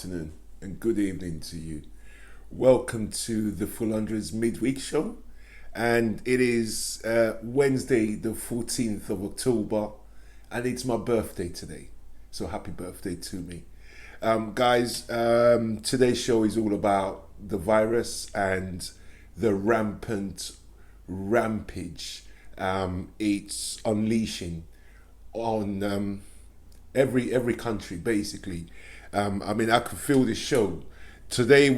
afternoon and good evening to you. Welcome to the Full Hundreds Midweek Show, and it is Wednesday the 14th of October, and it's my birthday today, so happy birthday to me. Guys, today's show is all about the virus and the rampage it's unleashing on every country, basically. I could feel this show. Today's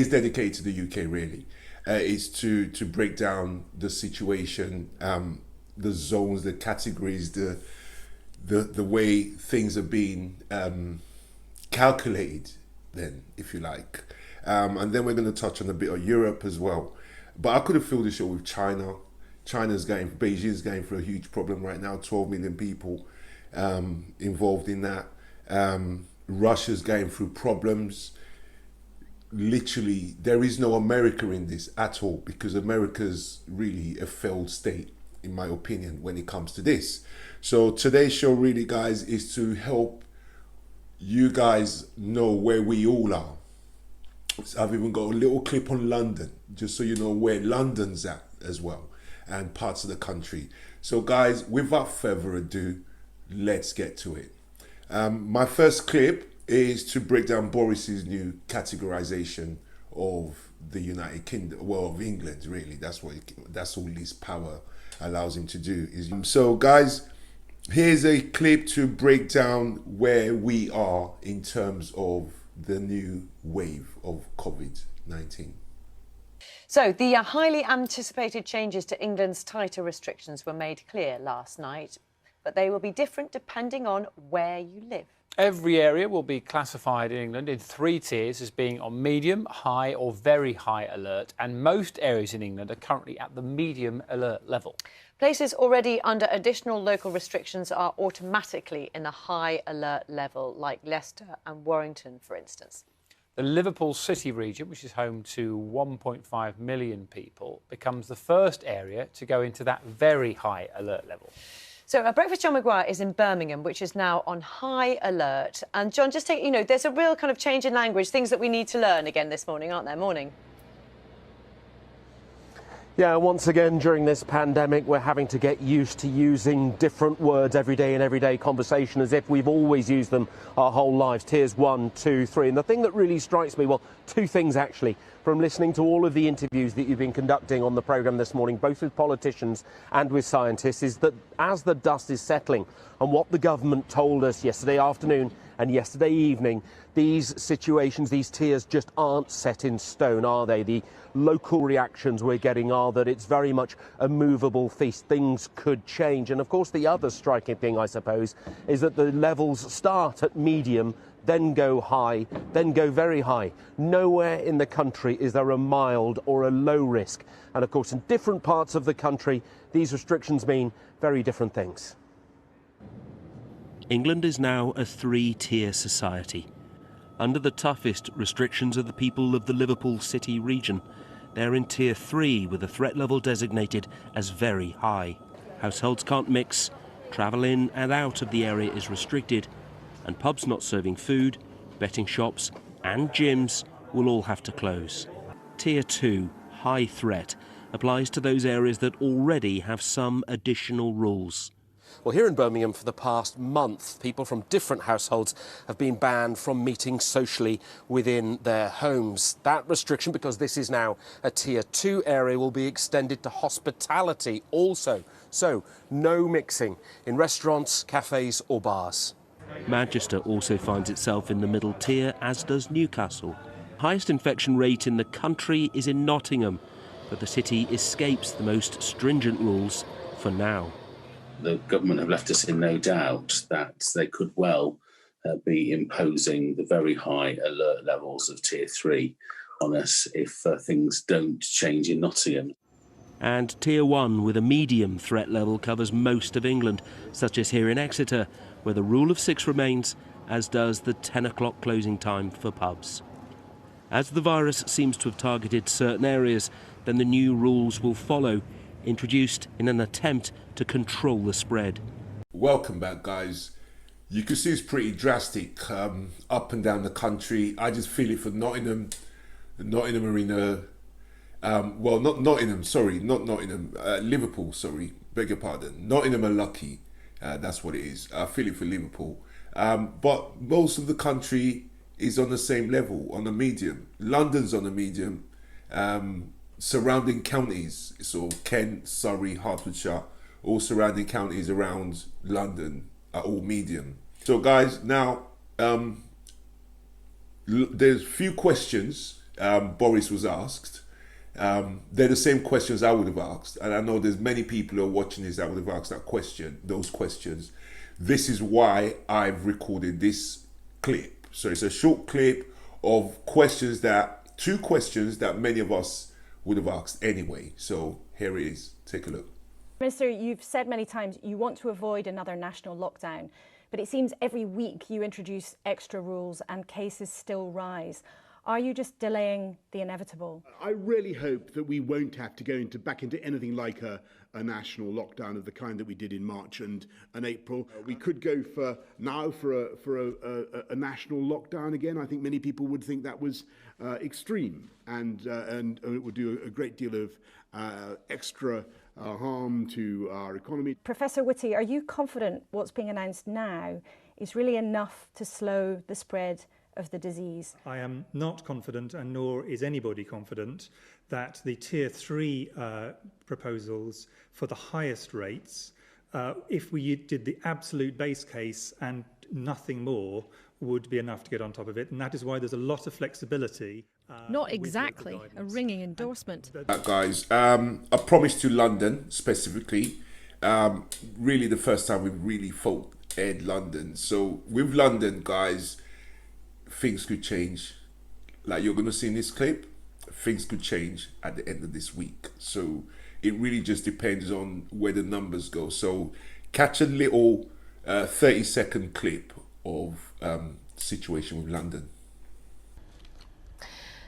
dedicated to the UK, really. Is to break down the situation, the zones, the categories, the way things are being calculated, then, if you like. And then we're going to touch on a bit of Europe as well. But I could have filled the show with China. Beijing's going through a huge problem right now, 12 million people involved in that. Russia's going through problems. Literally, there is no America in this at all, because America's really a failed state, in my opinion, when it comes to this. So today's show, really, guys, is to help you guys know where we all are. So I've even got a little clip on London, just so you know where London's at as well, and parts of the country. So guys, without further ado, let's get to it. My first clip is to break down Boris's new categorization of the United Kingdom, well, of England, really. That's all his power allows him to do. So guys, here's a clip to break down where we are in terms of the new wave of COVID-19. So the highly anticipated changes to England's tighter restrictions were made clear last night, but they will be different depending on where you live. Every area will be classified in England in 3 tiers as being on medium, high or very high alert, and most areas in England are currently at the medium alert level. Places already under additional local restrictions are automatically in the high alert level, like Leicester and Warrington, for instance. The Liverpool City region, which is home to 1.5 million people, becomes the first area to go into that very high alert level. So Breakfast John Maguire is in Birmingham, which is now on high alert. And John, just take, there's a real kind of change in language, things that we need to learn again this morning, aren't there? Morning. Yeah, once again, during this pandemic, we're having to get used to using different words every day in everyday conversation as if we've always used them our whole lives. Tiers 1, 2, 3. And the thing that really strikes me, well, 2 things actually, from listening to all of the interviews that you've been conducting on the programme this morning, both with politicians and with scientists, is that as the dust is settling on what the government told us yesterday afternoon and yesterday evening, these situations, these tiers just aren't set in stone, are they? The local reactions we're getting are that it's very much a movable feast. Things could change. And of course, the other striking thing, I suppose, is that the levels start at medium, then go high, then go very high. Nowhere in the country is there a mild or a low risk. And of course, in different parts of the country, these restrictions mean very different things. England is now a 3-tier society. Under the toughest restrictions of the people of the Liverpool City region, they're in Tier 3 with a threat level designated as very high. Households can't mix, travel in and out of the area is restricted, and pubs not serving food, betting shops and gyms will all have to close. Tier 2, high threat, applies to those areas that already have some additional rules. Well, here in Birmingham for the past month, people from different households have been banned from meeting socially within their homes. That restriction, because this is now a Tier 2 area, will be extended to hospitality also. So, no mixing in restaurants, cafes or bars. Manchester also finds itself in the middle tier, as does Newcastle. Highest infection rate in the country is in Nottingham, but the city escapes the most stringent rules for now. The government have left us in no doubt that they could well be imposing the very high alert levels of Tier 3 on us if things don't change in Nottingham. And Tier 1 with a medium threat level covers most of England, such as here in Exeter, where the rule of 6 remains, as does the 10 o'clock closing time for pubs. As the virus seems to have targeted certain areas, then the new rules will follow, introduced in an attempt to control the spread. Welcome back, guys. you can see it's pretty drastic up and down the country. I just feel it for Nottingham Arena. Well, not Nottingham, sorry, not Nottingham, Liverpool, sorry, beg your pardon. Nottingham are lucky, that's what it is. I feel it for Liverpool. But most of the country is on the same level, on a medium. London's on a medium. Surrounding counties, so Kent, Surrey, Hertfordshire, all surrounding counties around London are all medium. So guys, now there's few questions Boris was asked. They're the same questions I would have asked, and I know there's many people who are watching this that would have asked those questions. This is why I've recorded this clip. So it's a short clip of two questions that many of us would have asked anyway. So here it is. Take a look. Minister, you've said many times you want to avoid another national lockdown, but it seems every week you introduce extra rules and cases still rise. Are you just delaying the inevitable? I really hope that we won't have to go back into anything like a national lockdown of the kind that we did in March and April. We could go for a national lockdown again. I think many people would think that was extreme and it would do a great deal of extra harm to our economy. Professor Whitty, are you confident what's being announced now is really enough to slow the spread of the disease? I am not confident, and nor is anybody confident, that the Tier 3 proposals for the highest rates, if we did the absolute base case and nothing more, would be enough to get on top of it. And that is why there's a lot of flexibility. Not exactly a ringing endorsement. Guys, a promise to London specifically. Really the first time we've really fought Ed London. So with London, guys, things could change. Like you're going to see in this clip, things could change at the end of this week. So it really just depends on where the numbers go. So catch a little 30-second clip of situation with London.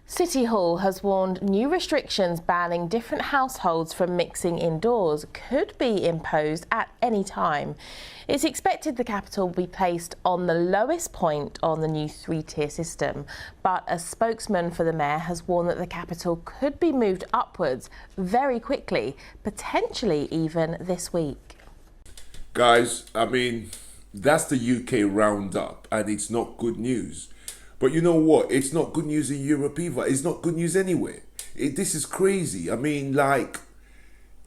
City Hall has warned new restrictions banning different households from mixing indoors could be imposed at any time. It's expected the capital will be placed on the lowest point on the new three-tier system, but a spokesman for the mayor has warned that the capital could be moved upwards very quickly, potentially even this week. Guys, I mean, that's the UK roundup, and it's not good news. But you know what? It's not good news in Europe either. It's not good news anywhere. This is crazy. I mean, like,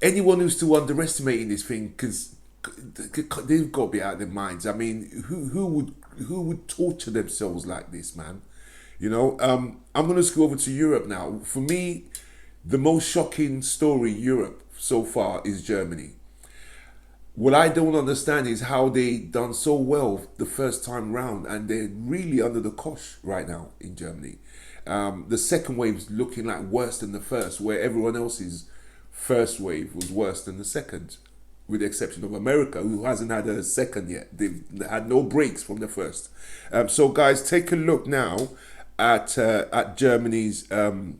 anyone who's still underestimating this thing, because they've got to be out of their minds. I mean, who would torture themselves like this, man? You know, I'm going to scroll over to Europe now. For me, the most shocking story in Europe so far is Germany. What I don't understand is how they done so well the first time round, and they're really under the cosh right now in Germany. The second wave is looking like worse than the first, where everyone else's first wave was worse than the second, with the exception of America, who hasn't had a second yet. They've had no breaks from the first. So guys, take a look now at Germany's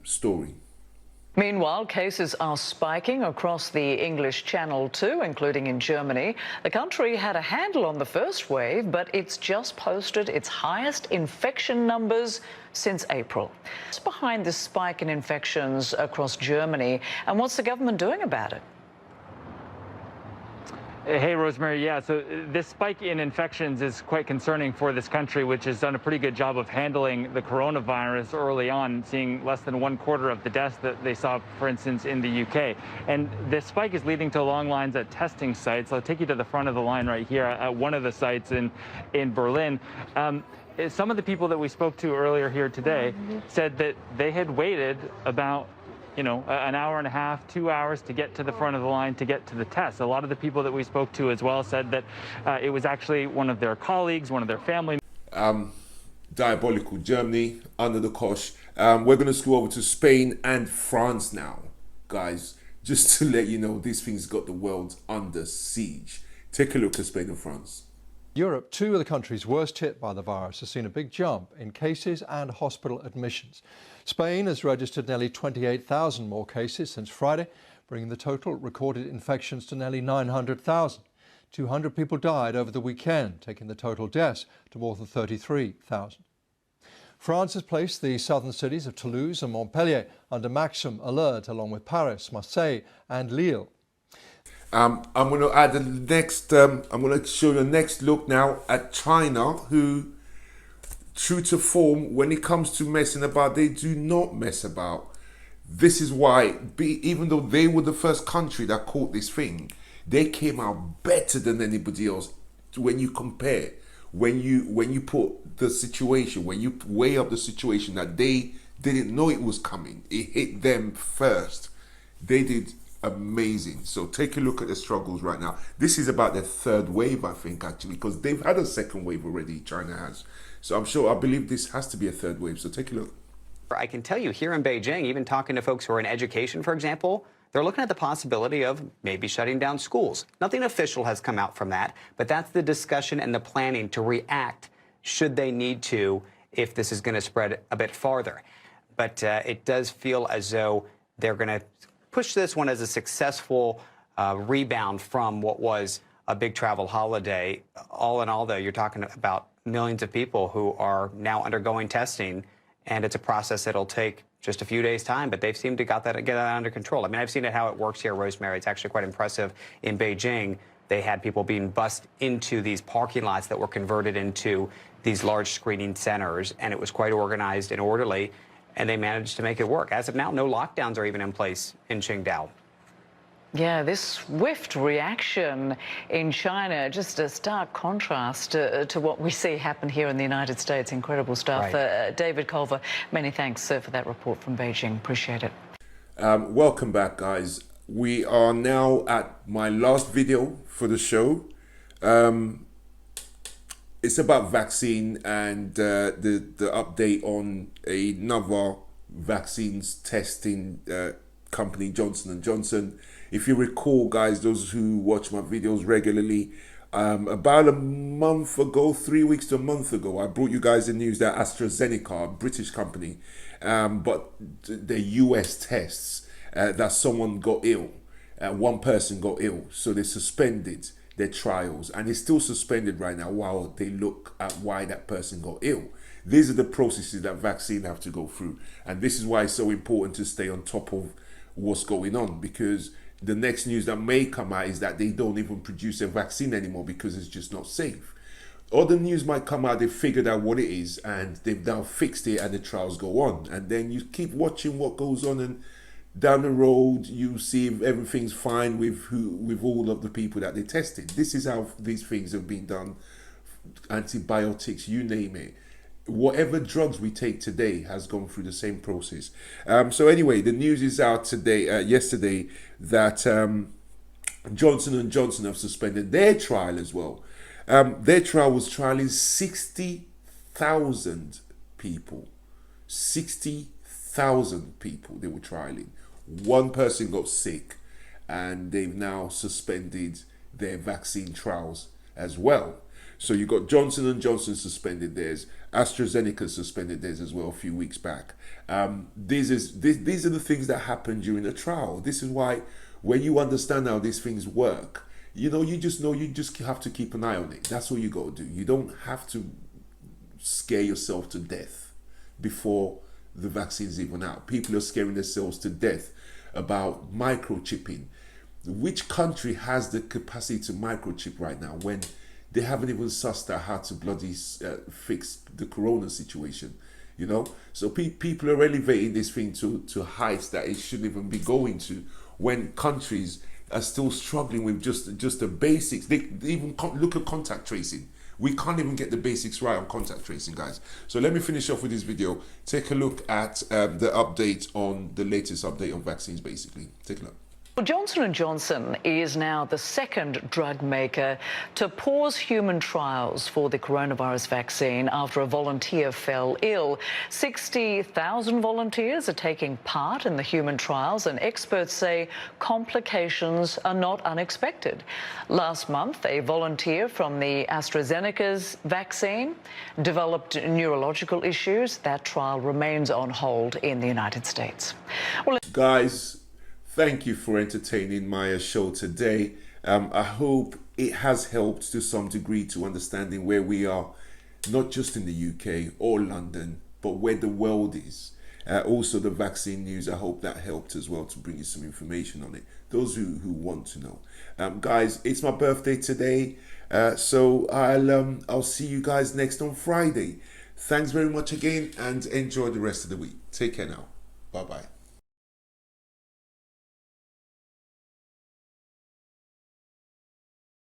story. Meanwhile, cases are spiking across the English Channel too, including in Germany. The country had a handle on the first wave, but it's just posted its highest infection numbers since April. What's behind this spike in infections across Germany, and what's the government doing about it? Hey, Rosemary. Yeah, so this spike in infections is quite concerning for this country, which has done a pretty good job of handling the coronavirus early on, seeing less than 1/4 of the deaths that they saw, for instance, in the UK. And this spike is leading to long lines at testing sites. I'll take you to the front of the line right here at one of the sites in Berlin. Some of the people that we spoke to earlier here today said that they had waited about an hour and a half, 2 hours to get to the front of the line to get to the test. A lot of the people that we spoke to as well said that it was actually one of their colleagues, one of their family. Diabolical. Germany under the cosh. We're going to screw over to Spain and France now, guys. Just to let you know, this thing's got the world under siege. Take a look at Spain and France. Europe, two of the countries worst hit by the virus, has seen a big jump in cases and hospital admissions. Spain has registered nearly 28,000 more cases since Friday, bringing the total recorded infections to nearly 900,000. 200 people died over the weekend, taking the total deaths to more than 33,000. France has placed the southern cities of Toulouse and Montpellier under maximum alert, along with Paris, Marseille and Lille. I'm going to add the next, I'm going to show the next look now at China, who, true to form, when it comes to messing about, they do not mess about. This is why, even though they were the first country that caught this thing, they came out better than anybody else. When you compare, when you put the situation, when you weigh up the situation that they didn't know it was coming, it hit them first. They did amazing. So take a look at the struggles right now. This is about their third wave, I think, actually, because they've had a second wave already, China has. So I believe this has to be a third wave. So take a look. I can tell you here in Beijing, even talking to folks who are in education, for example, they're looking at the possibility of maybe shutting down schools. Nothing official has come out from that, but that's the discussion and the planning to react should they need to if this is going to spread a bit farther. But it does feel as though they're going to push this one as a successful rebound from what was a big travel holiday. All in all, though, you're talking about millions of people who are now undergoing testing, and it's a process that'll take just a few days' time, but they've seemed to get that under control. I mean, I've seen it how it works here, Rosemary. It's actually quite impressive. In Beijing, they had people being bussed into these parking lots that were converted into these large screening centers, and it was quite organized and orderly, and they managed to make it work. As of now, no lockdowns are even in place in Qingdao. Yeah, this swift reaction in China, just a stark contrast to what we see happen here in the United States. Incredible stuff. Right. David Culver, many thanks for that report from Beijing. Appreciate it. Welcome back, guys. We are now at my last video for the show. It's about vaccine and the update on another vaccines testing company, Johnson & Johnson. If you recall, guys, those who watch my videos regularly, about a month ago, 3 weeks to a month ago, I brought you guys the news that AstraZeneca, a British company, but the US tests, that someone got ill, one person got ill, so they suspended their trials, and it's still suspended right now while they look at why that person got ill. These are the processes that vaccine have to go through, and this is why it's so important to stay on top of what's going on, because the next news that may come out is that they don't even produce a vaccine anymore because it's just not safe. Other news might come out, they've figured out what it is and they've now fixed it and the trials go on. And then you keep watching what goes on, and down the road you see if everything's fine with all of the people that they tested. This is how these things have been done. Antibiotics, you name it. Whatever drugs we take today has gone through the same process. So anyway, the news is out today, yesterday, that Johnson & Johnson have suspended their trial as well. Their trial was trialing 60,000 people. 60,000 people they were trialing. One person got sick, and they've now suspended their vaccine trials as well. So you got Johnson & Johnson suspended theirs. AstraZeneca suspended theirs as well a few weeks back. These are the things that happen during a trial. This is why when you understand how these things work, you just have to keep an eye on it. That's all you got to do. You don't have to scare yourself to death before the vaccine's even out. People are scaring themselves to death about microchipping. Which country has the capacity to microchip right now when they haven't even sussed out how to bloody fix the corona situation, So people are elevating this thing to heights that it shouldn't even be going to, when countries are still struggling with just the basics. They even look at contact tracing. We can't even get the basics right on contact tracing, guys. So let me finish off with this video. Take a look at the update on the latest update on vaccines, basically. Take a look. Well, Johnson & Johnson is now the second drug maker to pause human trials for the coronavirus vaccine after a volunteer fell ill. 60,000 volunteers are taking part in the human trials, and experts say complications are not unexpected. Last month, a volunteer from the AstraZeneca's vaccine developed neurological issues. That trial remains on hold in the United States. Well, guys, thank you for entertaining my show today. I hope it has helped to some degree to understanding where we are, not just in the UK or London, but where the world is. Also the vaccine news, I hope that helped as well to bring you some information on it, those who want to know. Guys, it's my birthday today, so I'll see you guys next on Friday. Thanks very much again, and enjoy the rest of the week. Take care now. Bye bye.